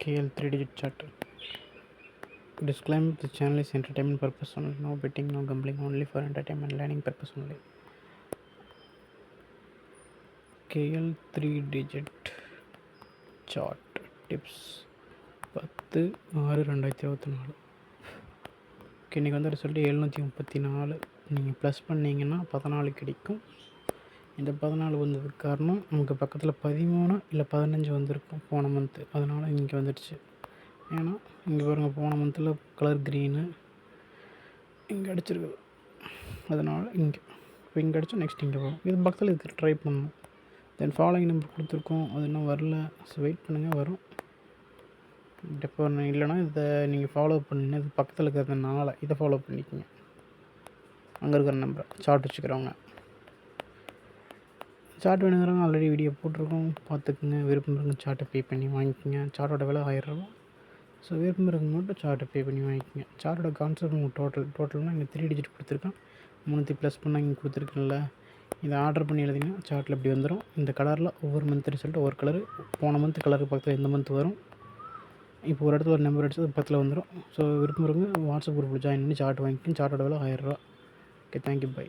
KL 3-digit chart. Disclaimer: the channel is entertainment purpose only. No betting, no gambling, only for entertainment and learning purpose only. KL 3-digit chart tips 10/6/2024. இன்றைக்கி வந்து result 734. நீங்கள் plus பண்ணிங்கன்னா 14 கிடைக்கும். இந்த 14 வந்ததுக்கு காரணம் நமக்கு பக்கத்தில் 13 இல்லை 15 வந்திருக்கும் போன மந்த்து. அதனால் இங்கே வந்துடுச்சு. ஏன்னா இங்கே பாருங்கள், போன மந்தில் கலர் க்ரீனு இங்கே அடிச்சிருக்குது. அதனால் இங்கே இப்போ இங்கே அடித்தா நெக்ஸ்ட் இங்கே வரும். இது பக்கத்தில் இதுக்கு ட்ரை பண்ணணும். தென் ஃபாலோயிங் நம்பர் கொடுத்துருக்கோம், அது இன்னும் வரல. ஸோ வெயிட் பண்ணுங்கள், வரும். இப்போ இல்லைனா இதை நீங்கள் ஃபாலோ பண்ணிங்கன்னா இது பக்கத்தில் இருக்கிற 4 இதை ஃபாலோ பண்ணிக்கோங்க. அங்கே இருக்கிற நம்பரை சார்ட் வச்சுக்கிறவங்க. சார்ட் வேணுங்கிறவங்க ஆல்ரெடி வீடியோ போட்டிருக்கோம், பார்த்துக்குங்க. விருப்பம் இருங்க சார்ட்டை பே பண்ணி வாங்கிக்கோங்க. சார்ட்டோட விலை 1000 ரூபா. ஸோ விருப்பம் இருக்க மட்டும் சார்ட்டை பே பண்ணி வாங்கிக்கோங்க. சார்ட்டோட கான்செப்ட் உங்களுக்கு டோட்டல்னால் இங்கே 3 டிஜிட் கொடுத்துருக்கேன். 3 ப்ளஸ் பண்ணால் இங்கே கொடுத்துருக்கேன்ல, இதை ஆர்டர் பண்ணி எழுதிங்கன்னா சார்ட்டில் இப்படி வந்துடும். இந்த கலரில் ஒவ்வொரு மந்த் ரிசல்ட்டு ஒவ்வொரு கலரு. போன மந்த் கலருக்கு பக்கத்தில் எந்த மந்த் வரும், இப்போ ஒரு இடத்துல ஒரு நம்பர் அடிச்சு பக்கத்தில் வந்துடும். ஸோ விருப்பம் இருங்க வாட்ஸ்அப் குரூப்பில் ஜாயின் பண்ணி சார்ட் வாங்கிக்கோங்க. சார்ட்டோட விலை 1000 ரூபா. Okay, thank you, by.